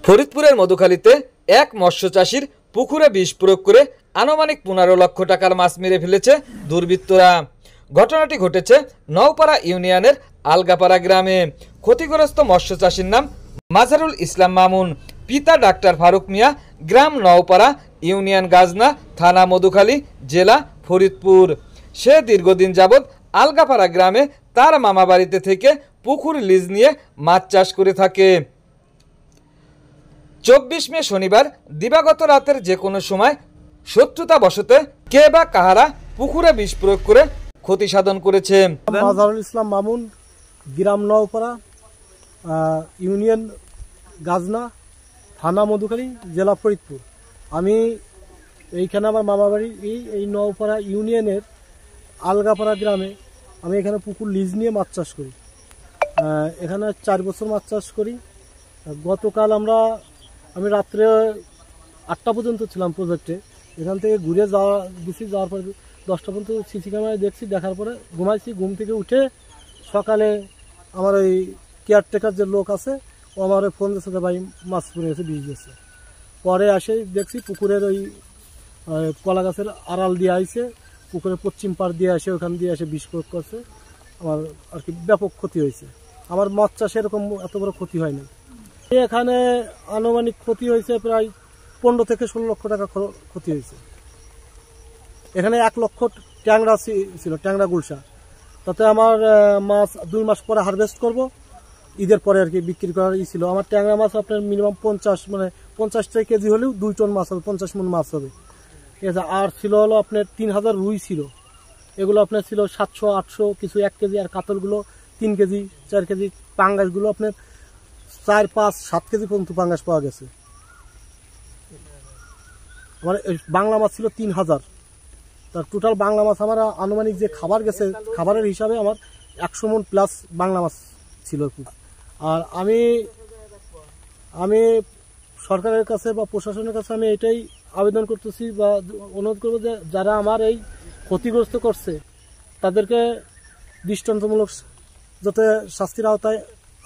ফরিদপুরের মধুখালীতে এক মৎস্য চাষীর পুকুরে বিষ প্রয়োগ করে আনুমানিক 15 লক্ষ টাকার মাছ মেরে ফেলেছে দুর্বৃত্তরা। ঘটনাটি ঘটেছে নওপাড়া ইউনিয়নের আলগাপাড়া গ্রামে। ক্ষতিগ্রস্ত মৎস্য চাষীর নাম মাজারুল ইসলাম মামুন, পিতা ডাক্তার ফারুক মিয়া, গ্রাম নওপাড়া, ইউনিয়ন গাজনা, থানা মধুখালী, জেলা ফরিদপুর। সে দীর্ঘদিন যাবৎ আলগাপাড়া গ্রামে তার মামা বাড়িতে থেকে পুকুর লিজ নিয়ে মাছ চাষ করে থাকে। 24 মে শনিবার দিবাগত রাতের যে কোনো সময় শত্রুতা বশতে কে বা কাহারা পুকুরে বিষ প্রয়োগ করে ক্ষতি সাধন করেছে। মাজারুল ইসলাম মামুন, গ্রাম নওপাড়া, ইউনিয়ন গাজনা, থানা মধুখালী, জেলা ফরিদপুর। আমি এইখানে আমার মামা বাড়ি এই নওপাড়া ইউনিয়নের আলগাপাড়া গ্রামে আমি এখানে পুকুর লিজ নিয়ে মাছ চাষ করি। এখানে 4 বছর মাছ চাষ করি। গতকাল আমি রাত্রে 8টা পর্যন্ত ছিলাম প্রজেক্টে। এখান থেকে ঘুরে যাওয়ার পরে 10টা পর্যন্ত সিসি ক্যামেরায় দেখছি, দেখার পরে ঘুমাইছি। ঘুম থেকে উঠে সকালে আমার ওই কেয়ারটেকার যে লোক আছে ও আমার ফোন দিয়েছে যে ভাই মাছ পড়ে গেছে, বিষ গেছে। পরে আসে দেখছি পুকুরের ওই কলা গাছের আড়াল দিয়ে আইছে, পুকুরের পশ্চিম পাড় দিয়ে আসে, ওখান দিয়ে এসে বিষ প্রয়োগ করছে। আমার আর কি ব্যাপক ক্ষতি হয়েছে। আমার মাছ চাষে এরকম এত বড় ক্ষতি হয়নি। এখানে আনুমানিক ক্ষতি হয়েছে প্রায় 15 থেকে 16 লক্ষ টাকা ক্ষতি হয়েছে। এখানে 1 লক্ষ ট্যাংরা ছিল, ট্যাংরা গুলশা। তাতে আমার মাছ 2 মাস পরে হারভেস্ট করব, ঈদের পরে আর কি বিক্রি করার ছিল। আমার ট্যাংরা মাছ আপনার মিনিমাম 50 কেজি হলেও 2 টন মাছ হবে, 50 মণ মাছ হবে, ঠিক আছে। আর ছিল হলো আপনার 3000 রুই ছিল, এগুলো আপনার ছিল 700-800 কিছু 1 কেজি। আর কাতলগুলো 3 কেজি 4 কেজি। পাঙ্গাসগুলো আপনার 4-5-7 কেজি পর্যন্ত পাঙ্গাস পাওয়া গেছে। আমার বাংলা মাছ ছিল 3000। তার টোটাল বাংলা মাছ আমার আনুমানিক যে খাবার গেছে, খাবারের হিসাবে আমার 100 মণ প্লাস বাংলা মাছ ছিল। আর আমি সরকারের কাছে বা প্রশাসনের কাছে আমি এটাই আবেদন করতেছি বা অনুরোধ করবো যে যারা আমার এই ক্ষতিগ্রস্ত করছে তাদেরকে দৃষ্টান্তমূলক যাতে শাস্তির আওতায়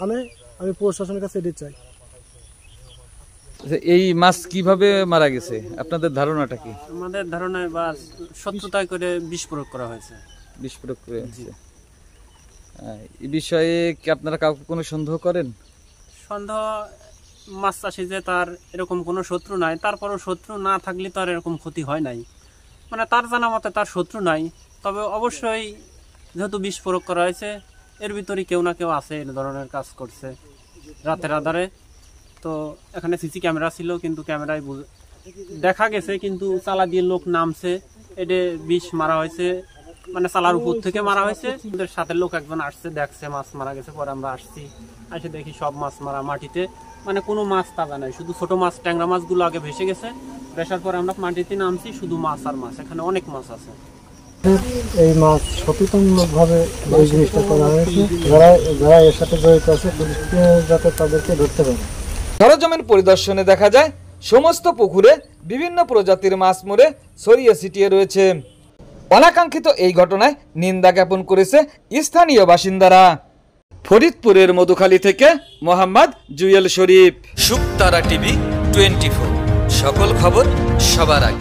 আনে, আমি প্রশাসনের কাছে এটাই চাই। এই মাছ কিভাবে মারা গেছে আপনাদের ধারণাটা কি? আমাদের ধারণায় বা শত্রুতায় করে বিষ প্রয়োগ করা হয়েছে। বিষ প্রয়োগ করে হয়েছে। এই বিষয়ে কি আপনারা কাউকে কোনো সন্দেহ করেন? সন্দেহ, মাছ চাষি যে তার এরকম কোনো শত্রু নাই, তারপরও শত্রু না থাকলে তার এরকম ক্ষতি হয় নাই। মানে তার জানা মতে তার শত্রু নাই, তবে অবশ্যই যেহেতু বিষ প্রয়োগ করা হয়েছে এর ভিতরে কেউ না কেউ আছে এই ধরনের কাজ করছে রাতের আধারে। তো এখানে সিসি ক্যামেরা ছিল, কিন্তু ক্যামেরায় দেখা গেছে কিন্তু চালা দিয়ে লোক নামছে, এটা বিষ মারা হয়েছে, মানে চালার উপর থেকে মারা হয়েছে। আমাদের সাথে লোক একজন আসছে, দেখছে মাছ মারা গেছে। পরে আমরা আসছি, এসে দেখি সব মাছ মারা মাটিতে, মানে কোনো মাছ তাজা নাই, শুধু ছোট মাছ ট্যাংরা মাছগুলো আগে ভেসে গেছে। ভেসার পরে আমরা মাটিতে নামছি, শুধু মাছ আর মাছ, এখানে অনেক মাছ আছে। এই মাছ সচেতনমূলকভাবে এই জিনিসটা করা হয়েছে, যারা এর সাথে জড়িত আছে যাতে তাদেরকে ধরতে পারে। সরজমিন পরিদর্শনে দেখা যায় সমস্ত পুকুরে বিভিন্ন প্রজাতির মাছ মরে ছড়িয়ে ছিটিয়ে রয়েছে। অনাকাঙ্ক্ষিত এই ঘটনায় নিন্দা জ্ঞাপন করেছে স্থানীয় বাসিন্দারা। ফরিদপুরের মধুখালী থেকে মোহাম্মদ জুয়েল শরীফ, শুকতারা টিভি 24, সকল খবর সবার আগে।